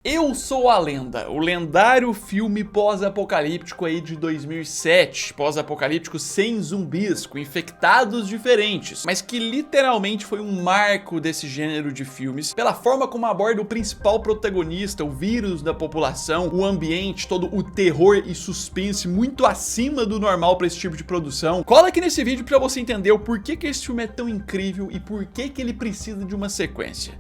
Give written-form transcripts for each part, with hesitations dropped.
Eu Sou a Lenda, o lendário filme pós-apocalíptico aí de 2007, pós-apocalíptico sem zumbis, com infectados diferentes, mas que literalmente foi um marco desse gênero de filmes, pela forma como aborda o principal protagonista, o vírus da população, o ambiente, todo o terror e suspense muito acima do normal para esse tipo de produção. Cola aqui nesse vídeo para você entender o porquê que esse filme é tão incrível e por que ele precisa de uma sequência.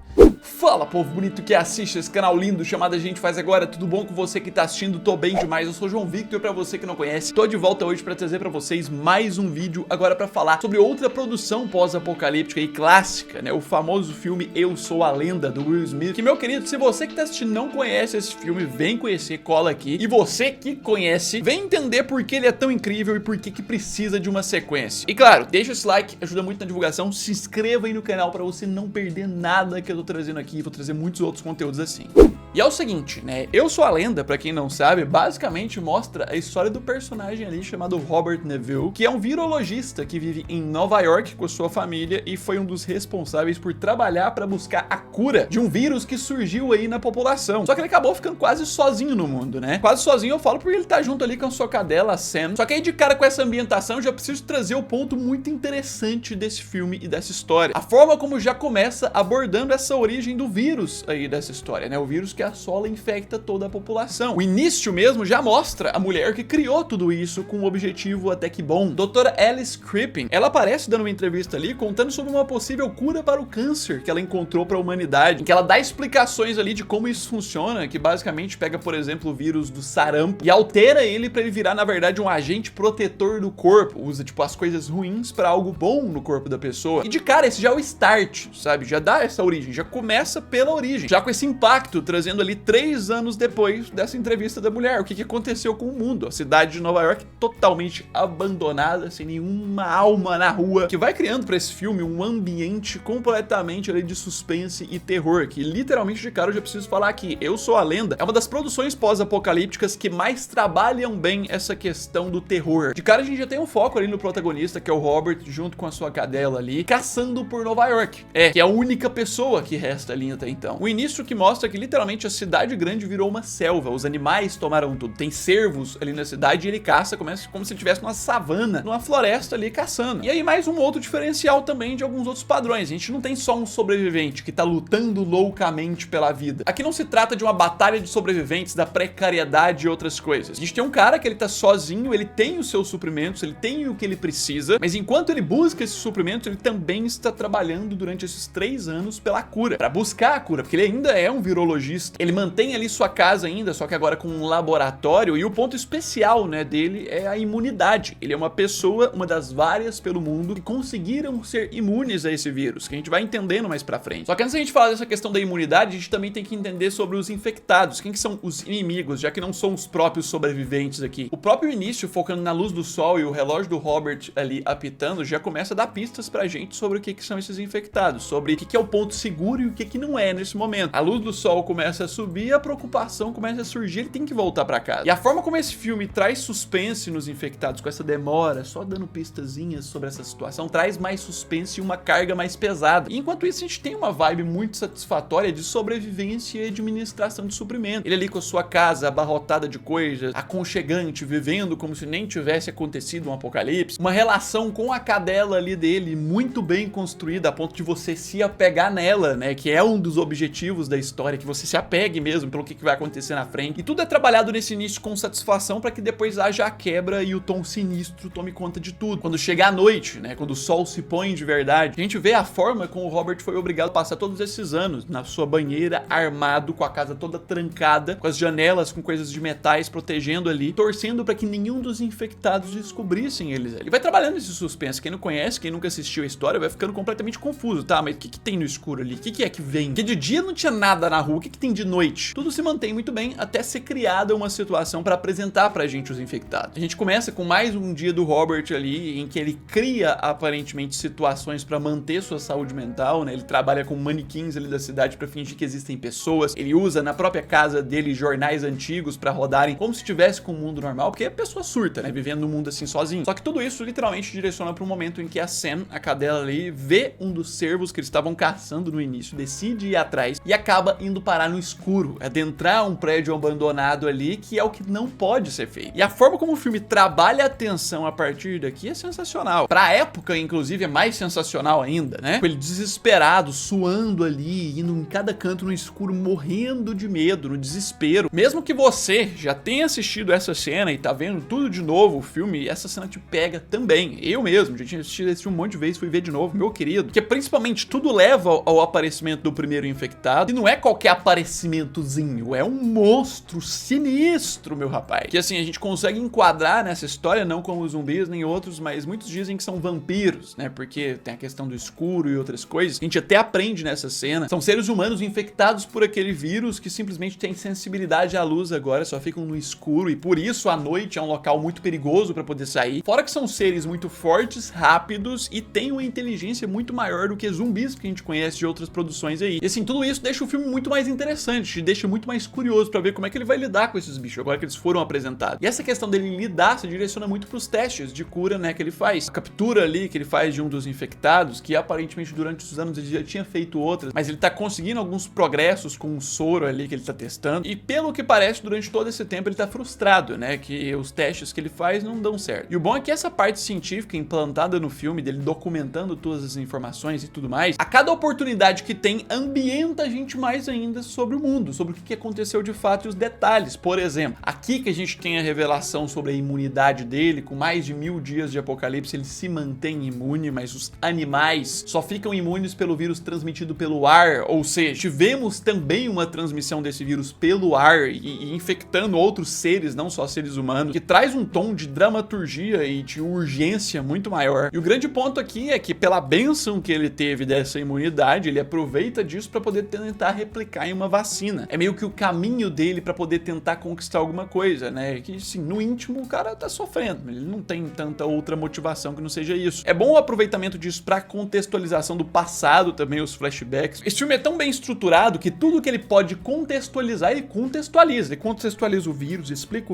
Fala, povo bonito que assiste esse canal lindo chamado A Gente Faz Agora, tudo bom com você que tá assistindo? Tô bem demais, eu sou o João Victor, pra você que não conhece, tô de volta hoje pra trazer pra vocês mais um vídeo, agora pra falar sobre outra produção pós-apocalíptica e clássica, né, o famoso filme Eu Sou a Lenda, do Will Smith, que, meu querido, se você que tá assistindo não conhece esse filme, vem conhecer, cola aqui, e você que conhece, vem entender por que ele é tão incrível e por que precisa de uma sequência. E claro, deixa esse like, ajuda muito na divulgação, se inscreva aí no canal pra você não perder nada que eu tô trazendo aqui, vou trazer muitos outros conteúdos assim. E é o seguinte, né, Eu Sou a Lenda, pra quem não sabe, basicamente mostra a história do personagem ali chamado Robert Neville, que é um virologista que vive em Nova York com a sua família e foi um dos responsáveis por trabalhar pra buscar a cura de um vírus que surgiu aí na população. Só que ele acabou ficando quase sozinho no mundo, né? Quase sozinho eu falo porque ele tá junto ali com a sua cadela, a Sam. Só que aí de cara com essa ambientação eu já preciso trazer o ponto muito interessante desse filme e dessa história. A forma como já começa abordando essa origem do vírus aí dessa história, né? O vírus que assola e infecta toda a população. O início mesmo já mostra a mulher que criou tudo isso com um objetivo até que bom. Doutora Alice Crippen, ela aparece dando uma entrevista ali contando sobre uma possível cura para o câncer que ela encontrou para a humanidade, em que ela dá explicações ali de como isso funciona, que basicamente pega, por exemplo, o vírus do sarampo e altera ele para ele virar, na verdade, um agente protetor do corpo. Usa, tipo, as coisas ruins para algo bom no corpo da pessoa. E de cara, esse já é o start, sabe? Já dá essa origem, já começa pela origem, já com esse impacto, trazendo ali 3 anos depois dessa entrevista da mulher, o que aconteceu com o mundo, a cidade de Nova York totalmente abandonada, sem nenhuma alma na rua, que vai criando pra esse filme um ambiente completamente ali de suspense e terror, que literalmente de cara eu já preciso falar que Eu Sou a Lenda é uma das produções pós-apocalípticas que mais trabalham bem essa questão do terror. De cara a gente já tem um foco ali no protagonista, que é o Robert, junto com a sua cadela ali, caçando por Nova York. Que é a única pessoa que resta ali até então. O início que mostra que literalmente a cidade grande virou uma selva, os animais tomaram tudo. Tem cervos ali na cidade e ele caça, começa como se ele estivesse numa savana, numa floresta ali caçando. E aí mais um outro diferencial também de alguns outros padrões. A gente não tem só um sobrevivente que tá lutando loucamente pela vida. Aqui não se trata de uma batalha de sobreviventes, da precariedade e outras coisas. A gente tem um cara que ele tá sozinho, ele tem os seus suprimentos, ele tem o que ele precisa, mas enquanto ele busca esses suprimentos, ele também está trabalhando durante esses 3 anos pela cura, pra buscar a cura, porque ele ainda é um virologista. Ele mantém ali sua casa ainda, só que agora com um laboratório, e o ponto especial, né, dele é a imunidade. Ele é uma pessoa, uma das várias pelo mundo, que conseguiram ser imunes a esse vírus, que a gente vai entendendo mais pra frente. Só que antes da gente falar dessa questão da imunidade, a gente também tem que entender sobre os infectados. Quem que são os inimigos, já que não são os próprios sobreviventes aqui. O próprio início, focando na luz do sol e o relógio do Robert ali apitando, já começa a dar pistas pra gente sobre o que são esses infectados, sobre o que é o ponto seguro e o que não é nesse momento. A luz do sol começa a subir, a preocupação começa a surgir, ele tem que voltar pra casa. E a forma como esse filme traz suspense nos infectados, com essa demora, só dando pistazinhas sobre essa situação, traz mais suspense e uma carga mais pesada. E enquanto isso, a gente tem uma vibe muito satisfatória de sobrevivência e administração de suprimento. Ele ali com a sua casa abarrotada de coisas, aconchegante, vivendo como se nem tivesse acontecido um apocalipse. Uma relação com a cadela ali dele muito bem construída, a ponto de você se apegar nela, né? Que é um dos objetivos da história, que você se apegue mesmo pelo que vai acontecer na frente. E tudo é trabalhado nesse início com satisfação para que depois haja a quebra e o tom sinistro tome conta de tudo. Quando chega a noite, né, quando o sol se põe de verdade, a gente vê a forma como o Robert foi obrigado a passar todos esses anos na sua banheira, armado, com a casa toda trancada, com as janelas com coisas de metais protegendo ali, torcendo para que nenhum dos infectados descobrissem eles. Ele vai trabalhando esse suspense. Quem não conhece, quem nunca assistiu a história, vai ficando completamente confuso. Tá, mas o que tem no escuro ali? O que é que vem? Porque de dia não tinha nada na rua, o que tem de noite? Tudo se mantém muito bem até ser criada uma situação para apresentar pra gente os infectados. A gente começa com mais um dia do Robert ali, em que ele cria aparentemente situações para manter sua saúde mental, né? Ele trabalha com manequins ali da cidade para fingir que existem pessoas. Ele usa na própria casa dele jornais antigos para rodarem como se estivesse com o mundo normal, porque a pessoa surta, né? Vivendo no mundo assim sozinho. Só que tudo isso literalmente direciona para um momento em que a Sam, a cadela ali, vê um dos cervos que eles estavam caçando no início, decide ir atrás e acaba indo parar no escuro, adentrar um prédio abandonado ali, que é o que não pode ser feito. E a forma como o filme trabalha a tensão a partir daqui é sensacional. Pra época, inclusive, é mais sensacional ainda, né? Com ele desesperado, suando ali, indo em cada canto no escuro, morrendo de medo, no desespero. Mesmo que você já tenha assistido essa cena e tá vendo tudo de novo, o filme, essa cena te pega também. Eu mesmo já tinha assistido esse filme um monte de vezes, fui ver de novo, meu querido. Porque principalmente tudo leva ao aparecimento do primeiro infectado, e não é qualquer aparecimentozinho, é um monstro sinistro, meu rapaz. Que assim, a gente consegue enquadrar nessa história, não como zumbis nem outros, mas muitos dizem que são vampiros, né? Porque tem a questão do escuro e outras coisas. A gente até aprende nessa cena. São seres humanos infectados por aquele vírus que simplesmente tem sensibilidade à luz agora, só ficam no escuro, e por isso a noite é um local muito perigoso pra poder sair. Fora que são seres muito fortes, rápidos e têm uma inteligência muito maior do que zumbis que a gente conhece de outras produções aí. E assim, tudo isso deixa o filme muito mais interessante, te deixa muito mais curioso pra ver como é que ele vai lidar com esses bichos agora que eles foram apresentados. E essa questão dele lidar se direciona muito pros testes de cura, né, que ele faz. A captura ali que ele faz de um dos infectados, que aparentemente durante os anos ele já tinha feito outras, mas ele tá conseguindo alguns progressos com um soro ali que ele tá testando. E pelo que parece, durante todo esse tempo ele tá frustrado, né, que os testes que ele faz não dão certo. E o bom é que essa parte científica implantada no filme, dele documentando todas as informações e tudo mais, a cada oportunidade que tem, ambienta a gente mais ainda sobre o mundo, sobre o que aconteceu de fato e os detalhes. Por exemplo, aqui que a gente tem a revelação sobre a imunidade dele, com mais de 1000 dias de apocalipse, ele se mantém imune, mas os animais só ficam imunes pelo vírus transmitido pelo ar, ou seja, tivemos também uma transmissão desse vírus pelo ar e infectando outros seres, não só seres humanos, que traz um tom de dramaturgia e de urgência muito maior. E o grande ponto aqui é que pela bênção que ele teve dessa imunidade, ele aproveita disso para poder tentar replicar em uma vacina. É meio que o caminho dele para poder tentar conquistar alguma coisa, né? Que assim, no íntimo o cara tá sofrendo, ele não tem tanta outra motivação que não seja isso. É bom o aproveitamento disso para contextualização do passado também, os flashbacks. Esse filme é tão bem estruturado que tudo que ele pode contextualizar, ele contextualiza. Ele contextualiza o vírus, explica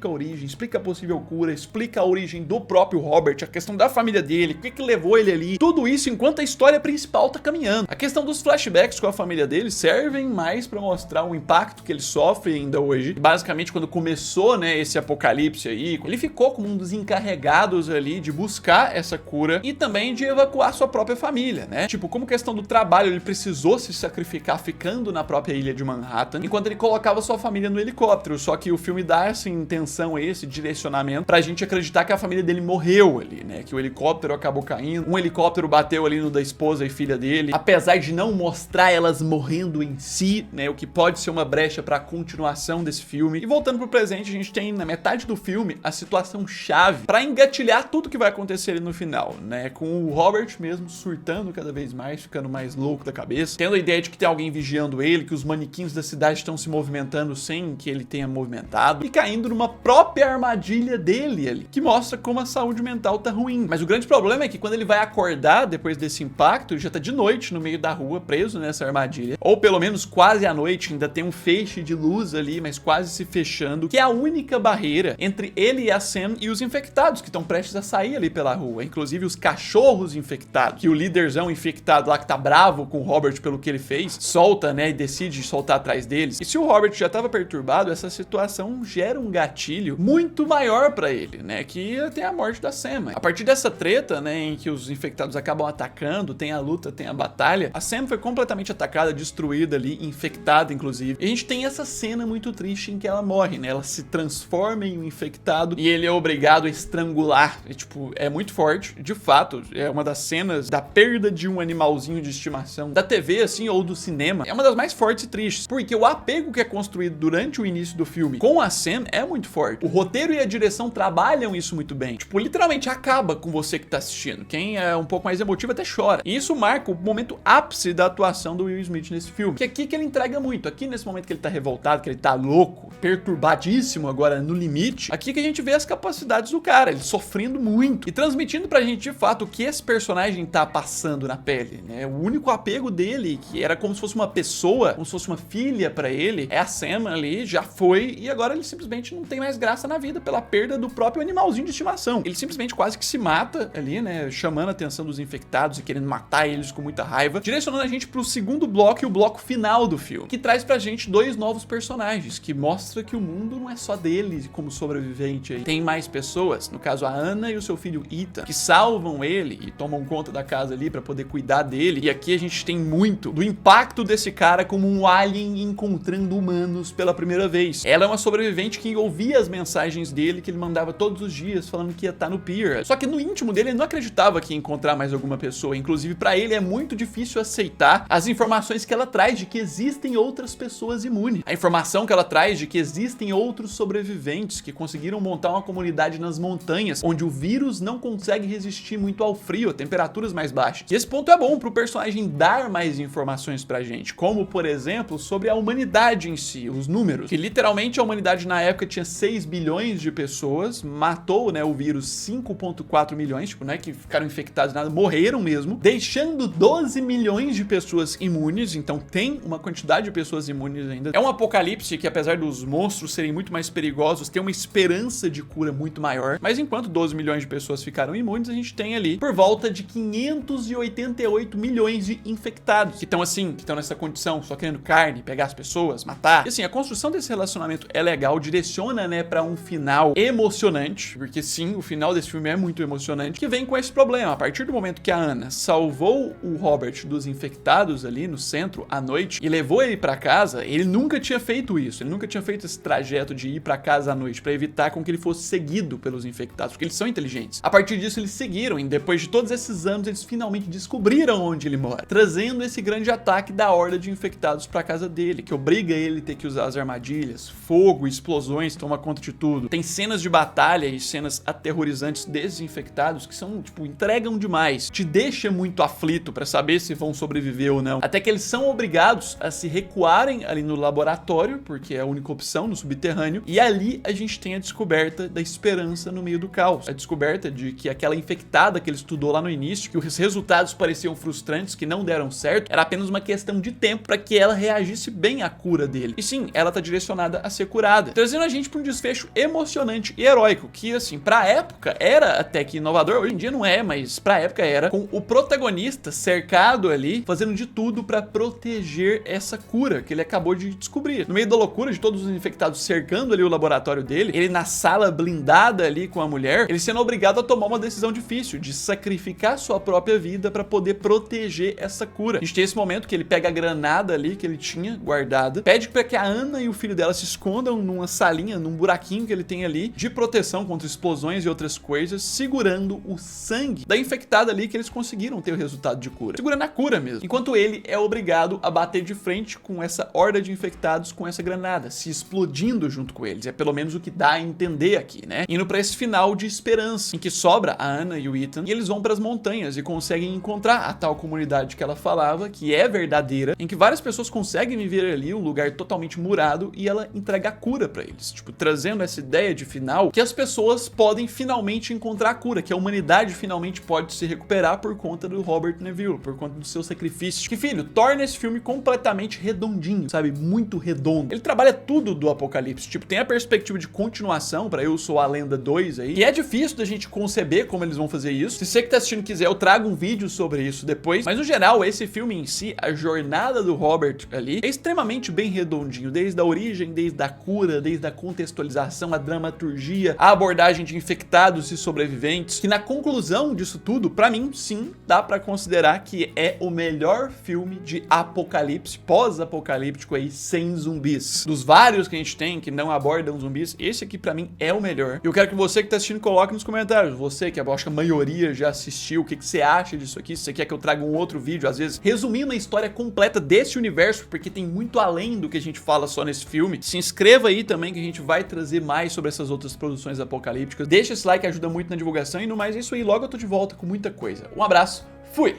a origem, explica a possível cura, explica a origem do próprio Robert, a questão da família dele, o que levou ele ali. Tudo isso enquanto a história principal tá caminhando. A questão dos flashbacks com a família dele servem mais para mostrar o impacto que ele sofre ainda hoje. Basicamente, quando começou, né, esse apocalipse aí, ele ficou como um dos encarregados ali de buscar essa cura e também de evacuar sua própria família, né? Tipo, como questão do trabalho, ele precisou se sacrificar ficando na própria ilha de Manhattan, enquanto ele colocava sua família no helicóptero. Só que o filme dá essa intenção, esse direcionamento, pra gente acreditar que a família dele morreu ali, né? Que o helicóptero acabou caindo, um helicóptero bateu ali no da esposa e filha dele, apesar de não mostrar elas morrendo em si, né? O que pode ser uma brecha pra continuação desse filme. E voltando pro presente, a gente tem na metade do filme a situação chave pra engatilhar tudo que vai acontecer ali no final, né? Com o Robert mesmo surtando cada vez mais, ficando mais louco da cabeça, tendo a ideia de que tem alguém vigiando ele, que os manequins da cidade estão se movimentando sem que ele tenha movimentado, e caindo numa própria armadilha dele ali, que mostra como a saúde mental tá ruim. Mas o grande problema é que quando ele vai acordar depois desse impacto, ele já tá de noite no meio da rua, preso nessa armadilha, ou pelo menos quase à noite, ainda tem um feixe de luz ali, mas quase se fechando, que é a única barreira entre ele e a Sam e os infectados que estão prestes a sair ali pela rua, inclusive os cachorros infectados, que o líderzão infectado lá que tá bravo com o Robert pelo que ele fez, solta, né, e decide soltar atrás deles. E se o Robert já tava perturbado, essa situação gera um gatilho muito maior pra ele, né, que tem a morte da Sam. A partir dessa treta, né, em que os infectados acabam atacando, tem a luta, tem a batalha, a Sam foi completamente atacada, destruída ali, infectada inclusive. E a gente tem essa cena muito triste em que ela morre, né, ela se transforma em um infectado e ele é obrigado a estrangular. E, tipo, é muito forte, de fato, é uma das cenas da perda de um animalzinho de estimação da TV, assim, ou do cinema. É uma das mais fortes e tristes, porque o apego que é construído durante o início do filme com a Sam é muito forte. O roteiro e a direção trabalham isso muito bem. Tipo, literalmente acaba com você que tá assistindo. Quem é um pouco mais emotivo até chora. E isso marca o momento ápice da atuação do Will Smith nesse filme. Que é aqui que ele entrega muito. Aqui nesse momento que ele tá revoltado, que ele tá louco, perturbadíssimo agora no limite, aqui que a gente vê as capacidades do cara, ele sofrendo muito e transmitindo pra gente de fato o que esse personagem tá passando na pele, né? O único apego dele, que era como se fosse uma pessoa, como se fosse uma filha pra ele, é a Sam ali, já foi, e agora ele simplesmente não tem mais graça na vida pela perda do próprio animalzinho de estimação. Ele simplesmente quase que se mata ali, né? Chamando a atenção dos infectados e querendo matar eles com muita raiva, direcionando a gente pro segundo bloco e o bloco final do filme, que traz pra gente dois novos personagens, que mostra que o mundo não é só dele como sobrevivente aí. Tem mais pessoas, no caso a Anna e o seu filho Ethan, que salvam ele e tomam conta da casa ali pra poder cuidar dele. E aqui a gente tem muito do impacto desse cara como um alien encontrando humanos pela primeira vez. Ela é uma sobrevivente que ouvia as mensagens dele que ele mandava todos os dias falando que ia estar no pier. Só que no íntimo dele ele não acreditava que ia encontrar mais alguma pessoa. Inclusive pra ele é muito difícil aceitar as informações que ela traz de que existem outras pessoas imunes. A informação que ela traz de que existem outros sobreviventes que conseguiram montar uma comunidade nas montanhas, onde o vírus não consegue resistir muito ao frio, a temperaturas mais baixas. E esse ponto é bom pro personagem dar mais informações pra gente, como por exemplo sobre a humanidade em si, os números, que literalmente a humanidade na época tinha 6 bilhões de pessoas, matou, né, o vírus 5,4 milhões, tipo, não é que ficaram infectados nada, morreram mesmo, deixando 12 milhões de pessoas imunes. Então tem uma quantidade de pessoas imunes ainda. É um apocalipse que, apesar dos monstros serem muito mais perigosos, tem uma esperança de cura muito maior, mas enquanto 12 milhões de pessoas ficaram imunes, a gente tem ali por volta de 588 milhões de infectados, que estão assim, que estão nessa condição, só querendo carne, pegar as pessoas, matar. E assim, a construção desse relacionamento é legal, direciona, né, pra um final emocionante, porque sim, o final desse filme é muito emocionante, que vem com esse problema. A partir do momento que a Anna salvou o Robert dos infectados ali no centro à noite e levou ele pra casa, ele nunca tinha feito isso, ele nunca tinha feito esse trajeto de ir pra casa à noite pra evitar com que ele fosse seguido pelos infectados, porque eles são inteligentes. A partir disso eles seguiram e depois de todos esses anos eles finalmente descobriram onde ele mora, trazendo esse grande ataque da horda de infectados pra casa dele, que obriga ele a ter que usar as armadilhas, fogo, explosões, toma conta de tudo. Tem cenas de batalha e cenas aterrorizantes desses infectados que são, tipo, entregam demais, te deixa muito aflito pra saber se vão sobreviver ou não, até que eles são obrigados a se recuarem ali no laboratório, porque é a única opção no subterrâneo, e ali a gente tem a descoberta da esperança no meio do caos, a descoberta de que aquela infectada que ele estudou lá no início, que os resultados pareciam frustrantes, que não deram certo, era apenas uma questão de tempo para que ela reagisse bem à cura dele. E sim, ela tá direcionada a ser curada, trazendo a gente pra um desfecho emocionante e heróico, que assim, pra época era até que inovador, hoje em dia não é, mas pra época era, com o protagonista cercado ali, fazendo de tudo pra proteger essa cura que ele acabou de descobrir. No meio da loucura de todos os infectados cercando ali o laboratório dele, ele na sala blindada ali com a mulher, ele sendo obrigado a tomar uma decisão difícil, de sacrificar sua própria vida pra poder proteger essa cura. A gente tem esse momento que ele pega a granada ali que ele tinha guardada, pede pra que a Anna e o filho dela se escondam numa salinha, num buraquinho que ele tem ali, de proteção contra explosões e outras coisas, segurando o sangue da infectada ali que eles conseguiram ter o resultado de cura. Segurando a cura mesmo. Enquanto ele é obrigado a bater de frente com essa horda de infectados com essa granada, se explodindo junto com eles. É pelo menos o que dá a entender aqui, né? Indo pra esse final de esperança, em que sobra a Anna e o Ethan, e eles vão pras montanhas e conseguem encontrar a tal comunidade que ela falava, que é verdadeira, em que várias pessoas conseguem viver ali, um lugar totalmente murado, e ela entrega a cura pra eles. Tipo, trazendo essa ideia de final, que as pessoas podem finalmente encontrar a cura, que a humanidade finalmente pode se recuperar por conta do Robert Neville, por conta do seu sacrifício. Que, filho, torna esse filme completamente redondinho, sabe? Muito redondo. Ele trabalha tudo do Apocalipse. Tipo, tem a perspectiva de continuação pra Eu Sou a Lenda 2 aí, e é difícil da gente conceber como eles vão fazer isso. Se você que tá assistindo quiser, eu trago um vídeo sobre isso depois. Mas, no geral, esse filme em si, a jornada do Robert ali, é extremamente bem redondinho. Desde a origem, desde a cura, desde a contextualização, a dramaturgia, a abordagem de infectados e sobreviventes, que na conclusão disso tudo, pra mim, sim, dá pra considerar que é o melhor filme de apocalipse, pós-apocalíptico aí, sem zumbis. Dos vários que a gente tem que não abordam zumbis, esse aqui pra mim é o melhor. E eu quero que você que tá assistindo coloque nos comentários, você que eu acho que a maioria já assistiu, o que você acha disso aqui, se você quer que eu traga um outro vídeo, às vezes resumindo a história completa desse universo, porque tem muito além do que a gente fala só nesse filme. Se inscreva aí também que a gente vai trazer mais sobre essas outras produções apocalípticas. Deixa esse like, ajuda muito na divulgação e no mais é isso aí, logo eu tô de volta com muita coisa. Um abraço, fui!